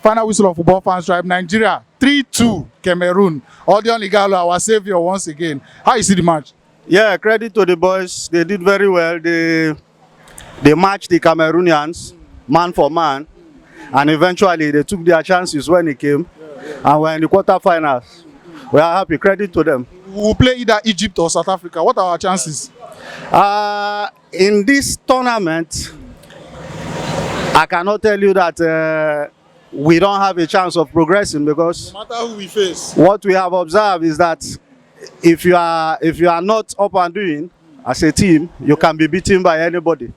Final whistle of football fans tribe. Nigeria 3-2 Cameroon. Odion Ighalo, our savior once again. How you see the match? Yeah, credit to the boys. They did very well. They matched the Cameroonians man for man, and eventually they took their chances when it came, and we're in the quarterfinals. We are happy. Credit to them. We will play either Egypt or South Africa. What are our chances? In this tournament, I cannot tell you that we don't have a chance of progressing, because No matter who we face. what we have observed is that if you are not up and doing as a team, you can be beaten by anybody.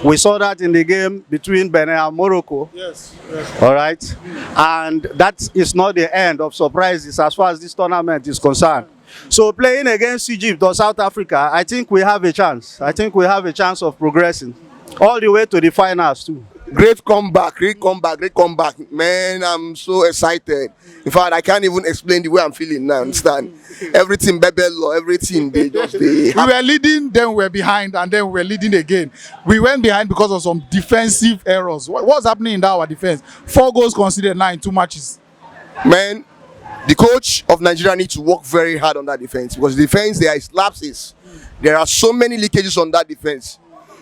We saw that in the game between Benin and Morocco. Yes. All right, and that is not the end of surprises as far as this tournament is concerned. So playing against Egypt or South Africa, I think we have a chance. I think we have a chance of progressing all the way to the finals too. Great comeback, great comeback, great comeback. Man, I'm so excited. In fact, I can't even explain the way I'm feeling now, understand? Everything, Bebelo, everything, they We were leading, then we were behind, and then we were leading again. We went behind because of some defensive errors. What's happening in our defense? 4 goals conceded now in 2 matches. Man, the coach of Nigeria needs to work very hard on that defense, because the defense, there is lapses. There are so many leakages on that defense.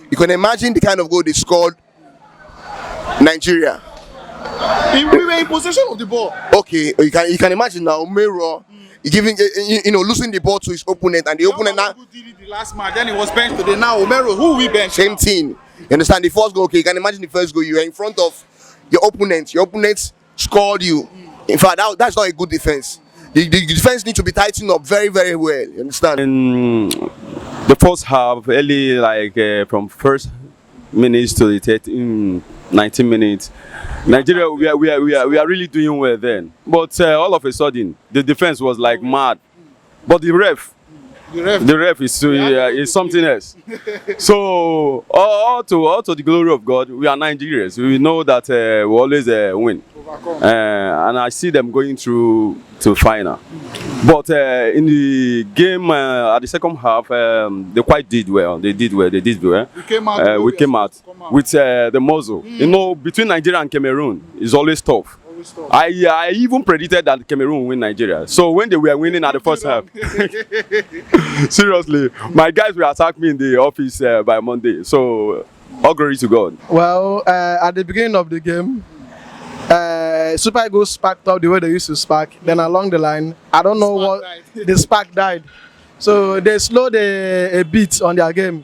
You can imagine the kind of goal they scored, Nigeria. We were in possession of the ball. Okay, you can imagine now, Mero, giving losing the ball to his opponent, and the opponent now Who did it the last match? Then he was benched today. Now Omero, who we bench? same thing. You understand? The first goal, okay, you can imagine the first goal. You are in front of your opponent. Your opponent scored you. In fact, that's not a good defense. The defense needs to be tightened up very, very well. You understand? In the first half, early, from first minutes to the 19 minutes, Nigeria, we are really doing well then. But all of a sudden, the defense was like mad. But the ref is something else. So all to the glory of God, we are Nigerians. We know that we always win. And I see them going through to final. But in the game at the second half, they quite did well. They did well. We came out with the muzzle. You know, between Nigeria and Cameroon, it's always tough. I even predicted that Cameroon will win Nigeria. So when they were winning at the first half, seriously, my guys will attack me in the office by Monday. So all glory to God. Well, at the beginning of the game, Super Eagles sparked up the way they used to spark. Then along the line, I don't know what the spark died. So they slowed a bit on their game.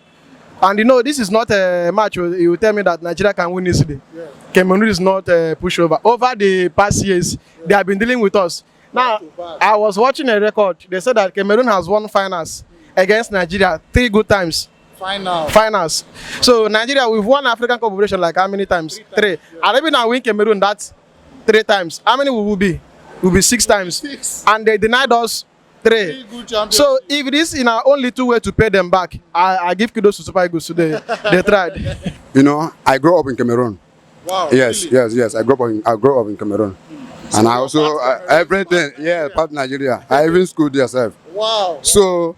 And you know, this is not a match where you will tell me that Nigeria can win easily. Yeah. Cameroon is not a pushover. Over the past years, they have been dealing with us. Now, I was watching a record. They said that Cameroon has won finals against Nigeria 3 good times. Finals. So Nigeria, we've won African Cup of Nations like how many times? 3. And even now win Cameroon, that's 3 times. How many will we be? We'll be 6 times. 6. And they denied us 3. So if it is in our only 2 way to pay them back, I give kudos to Super Eagles today. They tried. You know, I grew up in Cameroon. Wow. Yes, really? yes. I grew up in Cameroon. So and I also everything. Yeah, part Nigeria. I even schooled yourself. Wow. So,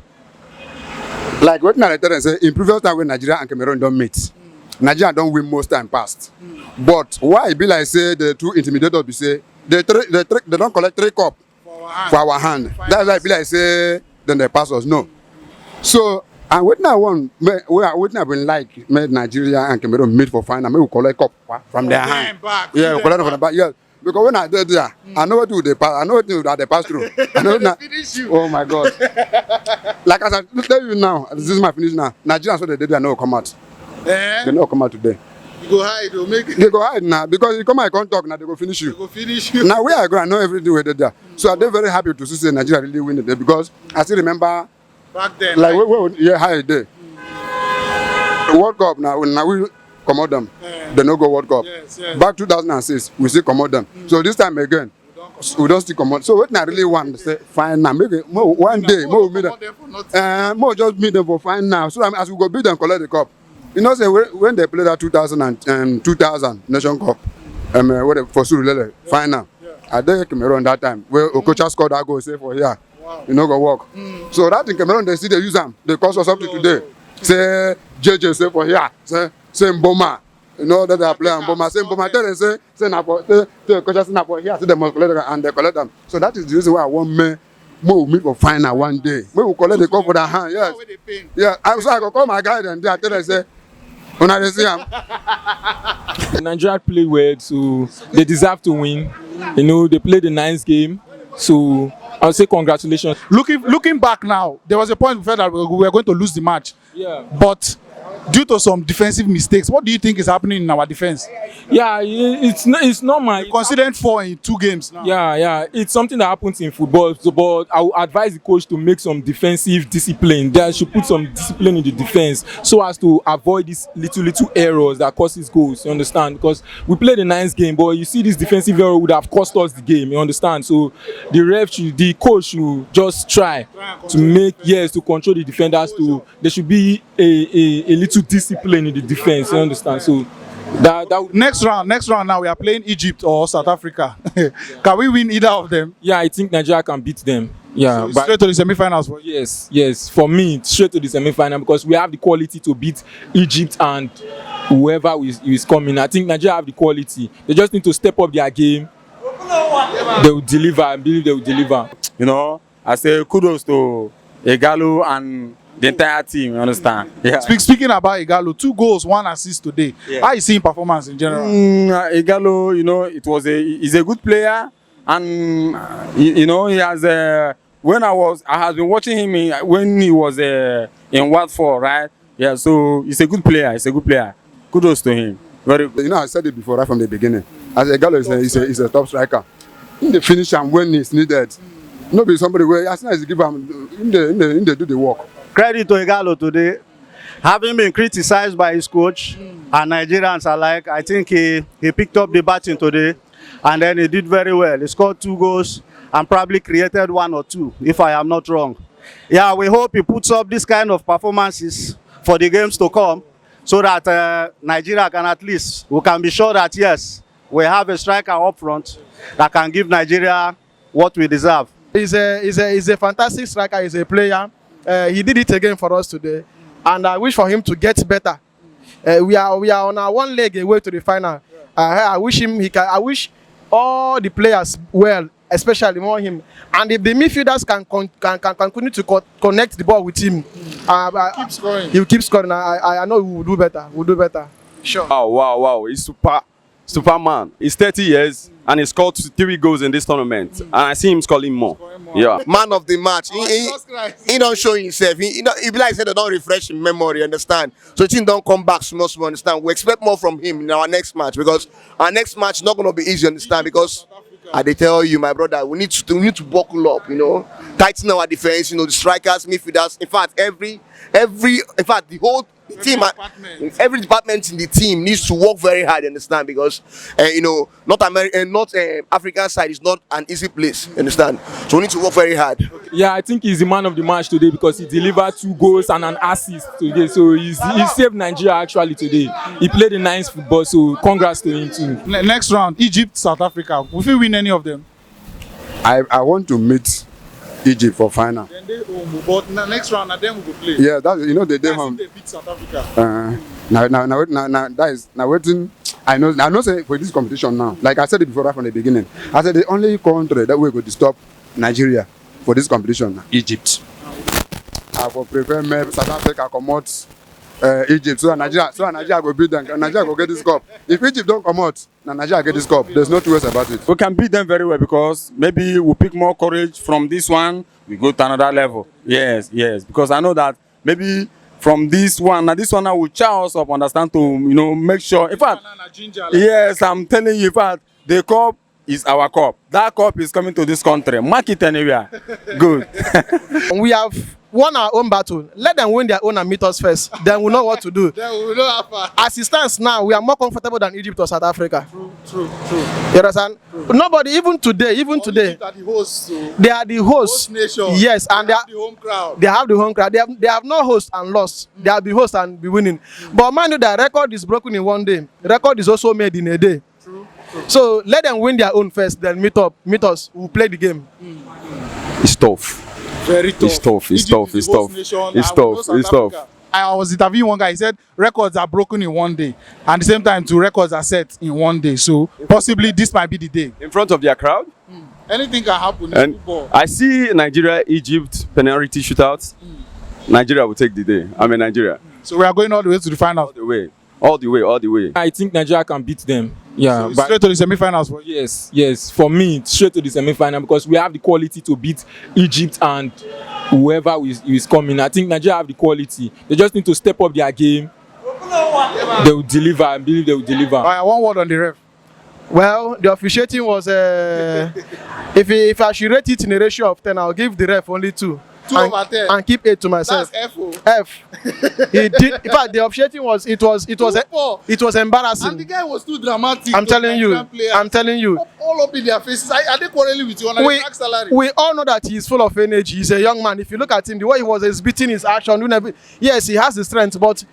like what I tell them say, in previous time when Nigeria and Cameroon don't meet, Nigeria don't win most time past. But why be like say the 2 intimidators be say they don't collect 3 cup for our hand. That's why be like say then they pass us. No. So and what I want, what I will like, made Nigeria and Cameroon meet for final. Maybe we collect cup from their hand. Yeah, we collect from the back. Yeah, because when I did there, I know what they pass. I know what they pass through. I know now. Oh my God! Like I said, tell you now, this is my finish now. Nigerians, what they did, they know come out. They know come out today. You go hide, they'll make it. They go hide now because you come out, can't talk now. They go finish you. Now where I go, I know everything we did there. So I'm very happy to see Nigeria really win it because I still remember. Back then, like how it did. World Cup now we commode them. They no go World Cup. Yes. Back 2006, we still commode them. So this time again, we don't still commode. So what I really want to say, fine now, maybe more one day, more meet them. More just meet them for fine now. So as we go beat them, collect the cup. You know, say when they play that 2000 Nation Cup, for Surulere final. I did Cameroon that time where Okocha scored that goal, say for here. Wow. You know, go work. So that in Cameroon, they see they use them. They cost us up to today. Say JJ, say for here. Say Mboma. You know that they are playing. But my tell them say na for the coaches na for here, so they must collect them and they collect them. So that is the reason why I want me we meet for final one day. We will collect the cup for their hand. Yes. Yeah. So I go call my guy and I tell them say, when I see him. Nigeria played well, so they deserve to win. You know, they played a nice game. So I'll say congratulations. Looking back now, there was a point we felt that we were going to lose the match. Yeah. But due to some defensive mistakes, what do you think is happening in our defense? Yeah, it's not my. Considering 4 in 2 games now. Yeah, it's something that happens in football. So, but I would advise the coach to make some defensive discipline. They should put some discipline in the defense so as to avoid these little errors that causes goals. You understand? Because we played a nice game, but you see this defensive error would have cost us the game. You understand? So the coach should just try to control the defenders. There should be a little discipline in the defense. You understand? So. Next round now we are playing Egypt or South Africa. Can we win either of them? Yeah, I think Nigeria can beat them. Yeah, so straight to the semi-finals for you? Yes. For me, straight to the semi-final because we have the quality to beat Egypt and whoever is coming. I think Nigeria have the quality. They just need to step up their game. They will deliver. I believe they will deliver. You know, I say kudos to Ighalo and the entire team, you understand? Yeah. Speaking about Ighalo, 2 goals, 1 assist today. Yeah. How you seeing performance in general? Ighalo, you know, he's a good player, and you know he has I have been watching him when he was in Watford, right? Yeah, so he's a good player. Kudos to him. Very good. You know, I said it before right from the beginning. As Ighalo is a top striker. In the finish and when it's needed. No be somebody where as soon as you give him in the do the work. Credit to Ighalo today. Having been criticized by his coach and Nigerians alike, I think he picked up the batting today and then he did very well. He scored 2 goals and probably created 1 or 2, if I am not wrong. Yeah, we hope he puts up this kind of performances for the games to come so that Nigeria we can be sure that yes, we have a striker up front that can give Nigeria what we deserve. He's a fantastic striker. He's a player. He did it again for us today, and I wish for him to get better. We are on our 1 leg away to the final. I wish all the players well, especially more him. And if the midfielders can continue to connect the ball with him, he'll keep scoring. I know we will do better. We'll do better. Sure. Wow! He's Superman. He's 30 years and he scored 3 goals in this tournament. And I see him scoring more. Yeah. Man of the match. He don't show himself. He be like said they don't refresh his memory, understand? So the team don't come back small, understand? We expect more from him in our next match because our next match is not going to be easy, understand? Because they tell you, my brother, we need to buckle up, you know, tighten our defense, you know, the strikers, midfielders. In fact, the whole team, every department in the team needs to work very hard, understand? Because you know, not African side is not an easy place, understand? So we need to work very hard. Yeah, I think he's the man of the match today because he delivered 2 goals and an assist today. So he saved Nigeria actually today. He played a nice football, so congrats to him too. Next round, Egypt, South Africa. Will we win any of them? I want to meet Egypt for final. Then they home, but next round, then we will play. Yeah, that you know they home. They beat South Africa. Now waiting. I know say for this competition now. Like I said it before right from the beginning. I said the only country that we could stop Nigeria for this competition, Egypt. I will prefer South Africa come out Egypt so Nigeria go beat them. Nigeria go get this cup. If Egypt don't come out, Nigeria get this cup. There's no two ways about it. We can beat them very well because maybe we'll pick more courage from this one. We go to another level. Yes. Because I know that maybe from this one now will cheer us up, understand, to make sure. In fact, yes, I'm telling you, in fact, the cup is our cup. That cup is coming to this country. Mark it anywhere. Good. We have won our own battle. Let them win their own and meet us first. Then we'll know what to do. Then we'll know how far. As it stands now, we are more comfortable than Egypt or South Africa. True. You understand? Nobody, even today, Egypt are the hosts, so they are the hosts. Host nation. Yes, and they have the home crowd. They have the home crowd. They have no host and lost. They have the host and be winning. But mind you, that record is broken in one day. Record is also made in a day. True. So let them win their own first, then meet us. We'll play the game. It's tough. Very tough. It's tough. I was interviewing one guy. He said records are broken in one day, and at the same time, 2 records are set in one day. So possibly this might be the day. In front of their crowd. Anything can happen in And football. I see Nigeria, Egypt penalty shootouts. Nigeria will take the day. I'm in Nigeria. So we are going all the way to the final. All the way. All the way, all the way. I think Nigeria can beat them. Yeah, So but straight to the semi-finals for you. yes. For me, straight to the semi-final because we have the quality to beat Egypt and whoever is coming. I think Nigeria have the quality. They just need to step up their game. They will deliver. I believe they will deliver. All right, one word on the ref. Well, the officiating was if I should rate it in a ratio of 10, I'll give the ref only 2. 2 over 10. And keep 8 to myself. That's F. F. He did. In fact, the officiating was embarrassing. And the guy was too dramatic. I'm telling you. All up in their faces. Are they quarreling with you on a tax salary? We all know that he's full of energy. He's a young man. If you look at him, the way he was exhibiting his action, yes, he has the strength, but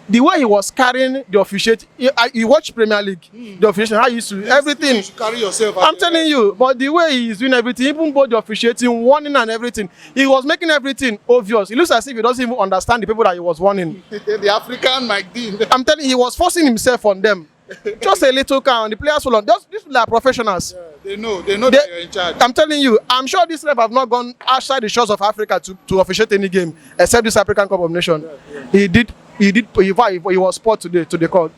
the way he was carrying the officiate, you watch Premier League, the officiation, how he used to everything. You should carry yourself. I'm telling you, but the way he is doing everything, even both the officiating, warning and everything, he was making everything obvious. It looks as if he doesn't even understand the people that he was warning. The African Mike Dean. I'm telling you, he was forcing himself on them. Just a little count. The players will on. These people are professionals. Yeah, they know that you're in charge. I'm telling you, I'm sure this ref have not gone outside the shores of Africa to officiate any game except this African Cup of Nations. He was spot today to the court.